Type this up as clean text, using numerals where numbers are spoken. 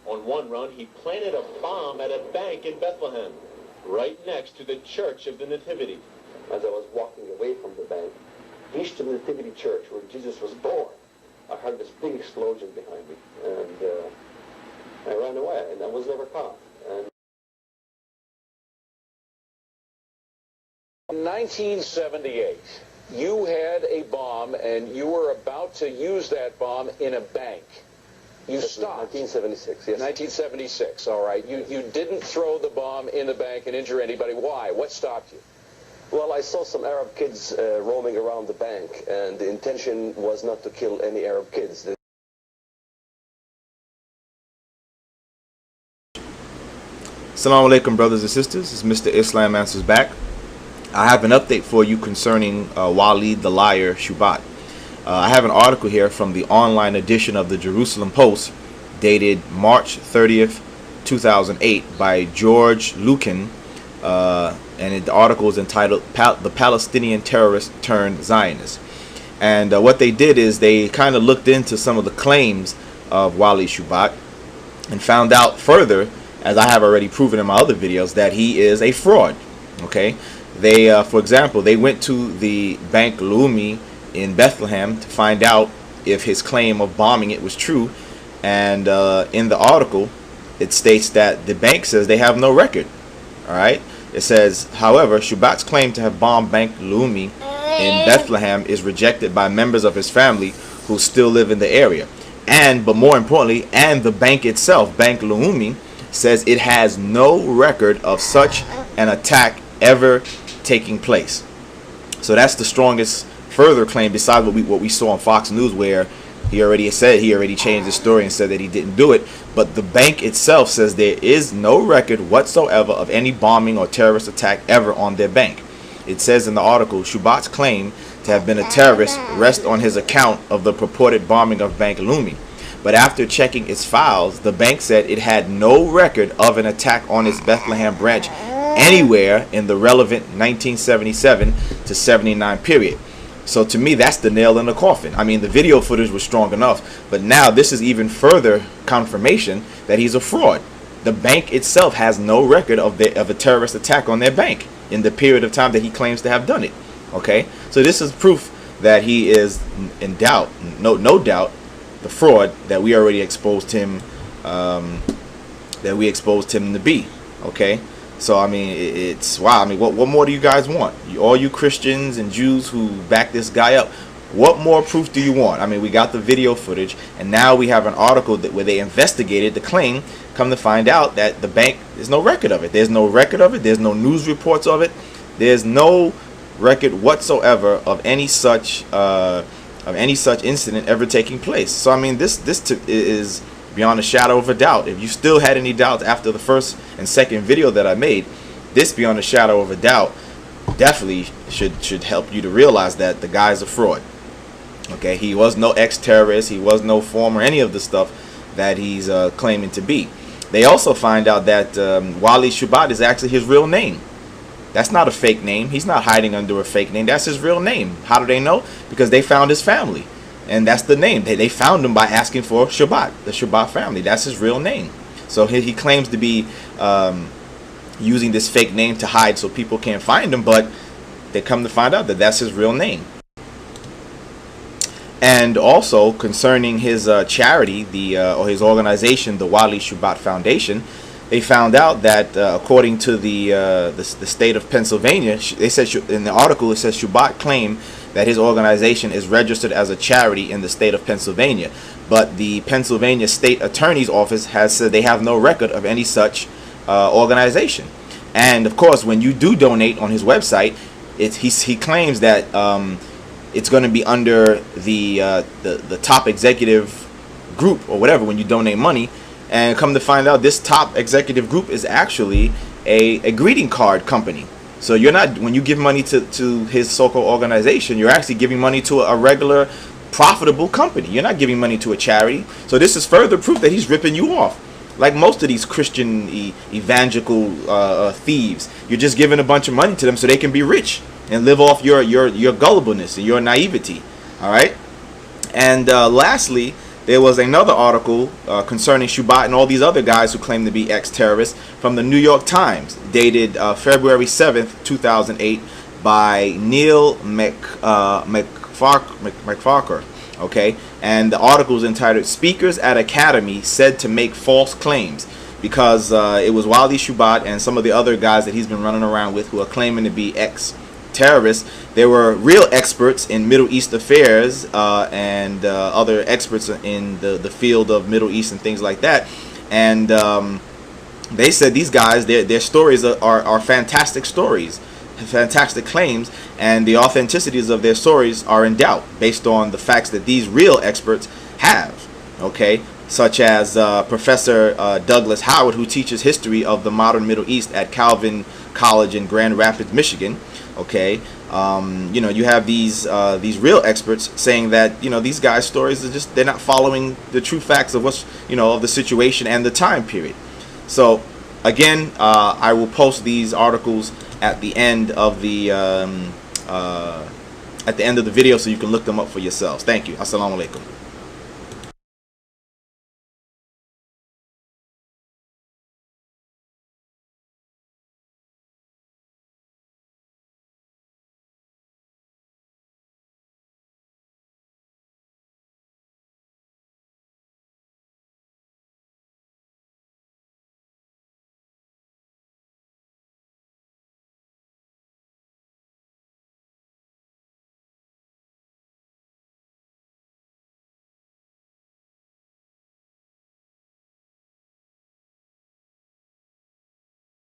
On one run, he planted a bomb at a bank in Bethlehem, right next to the Church of the Nativity. As I was walking away from the bank, east of the Nativity Church, where Jesus was born, I heard this big explosion behind me, and I ran away, and I was never caught. And in 1978, you had a bomb, and you were about to use that bomb in a bank. You stopped. 1976, yes. 1976, all right. You didn't throw the bomb in the bank and injure anybody. Why? What stopped you? Well, I saw some Arab kids roaming around the bank, and the intention was not to kill any Arab kids. Assalamu alaikum, brothers and sisters. It's Mr. Islam Answers Back. I have an update for you concerning Walid the Liar Shoebat. I have an article here from the online edition of the Jerusalem Post dated March 30th, 2008 by George Lucan, and the article is entitled The Palestinian Terrorist Turned Zionist. And what they did is they kind of looked into some of the claims of Walid Shoebat and found out further, as I have already proven in my other videos, that he is a fraud. Okay, they for example, they went to the Bank Leumi in Bethlehem to find out if his claim of bombing it was true, and in the article it states that the bank says they have no record. All right, it says, however, Shoebat's claim to have bombed Bank Leumi in Bethlehem is rejected by members of his family who still live in the area, but more importantly, and the bank itself, Bank Leumi, says it has no record of such an attack ever taking place. So that's the strongest further claim, besides what we saw on Fox News, where he already changed his story and said that he didn't do it. But the bank itself says there is no record whatsoever of any bombing or terrorist attack ever on their bank. It says in the article, Shoebat's claim to have been a terrorist rests on his account of the purported bombing of Bank Leumi. But after checking its files, the bank said it had no record of an attack on its Bethlehem branch anywhere in the relevant 1977 to 79 period. So to me, that's the nail in the coffin. I mean, the video footage was strong enough, but now this is even further confirmation that he's a fraud. The bank itself has no record of a terrorist attack on their bank in the period of time that he claims to have done it. Okay, so this is proof that he is in doubt, no doubt, the fraud that we already exposed him, to be. Okay. So I mean, it's wow. I mean, what more do you guys want? All you Christians and Jews who back this guy up, what more proof do you want? I mean, we got the video footage, and now we have an article where they investigated the claim. Come to find out that the bank, there's no record of it. There's no record of it. There's no news reports of it. There's no record whatsoever of any such incident ever taking place. So I mean, this is beyond a shadow of a doubt. If you still had any doubts after the first and second video that I made, this, beyond a shadow of a doubt, definitely should help you to realize that the guy's a fraud. Okay, he was no ex-terrorist, he was no former any of the stuff that he's claiming to be. They also find out that Walid Shoebat is actually his real name. That's not a fake name. He's not hiding under a fake name. That's his real name. How do they know? Because they found his family. And that's the name. They found him by asking for Shoebat, the Shoebat family. That's his real name. So he claims to be using this fake name to hide so people can't find him, but they come to find out that that's his real name. And also concerning his charity, or his organization, the Walid Shoebat Foundation, they found out that according to the state of Pennsylvania, they said in the article, it says Shoebat claimed that his organization is registered as a charity in the state of Pennsylvania, but the Pennsylvania State Attorney's Office has said they have no record of any such organization. And of course, when you do donate on his website, he claims that it's going to be under the top executive group or whatever when you donate money. And come to find out, this top executive group is actually a greeting card company. So you're not, when you give money to his so-called organization, you're actually giving money to a regular profitable company. You're not giving money to a charity. So this is further proof that he's ripping you off. Like most of these Christian evangelical thieves, you're just giving a bunch of money to them so they can be rich and live off your gullibleness and your naivety. All right. And lastly, there was another article concerning Shoebat and all these other guys who claim to be ex-terrorists from the New York Times, dated February 7th, 2008, by Neil McFarker. Okay, and the article is entitled "Speakers at Academy Said to Make False Claims," because it was Walid Shoebat and some of the other guys that he's been running around with who are claiming to be ex-terrorists. They were real experts in Middle East affairs and other experts in the field of Middle East and things like that. And they said these guys, their stories are fantastic stories, fantastic claims, and the authenticities of their stories are in doubt based on the facts that these real experts have. Okay, such as Professor Douglas Howard, who teaches history of the modern Middle East at Calvin College in Grand Rapids, Michigan. Okay, you know, you have these real experts saying that, you know, these guys' stories are just, they're not following the true facts of what's, you know, of the situation and the time period. So again, I will post these articles at the end of the video, so you can look them up for yourselves. Thank you. Assalamu alaikum.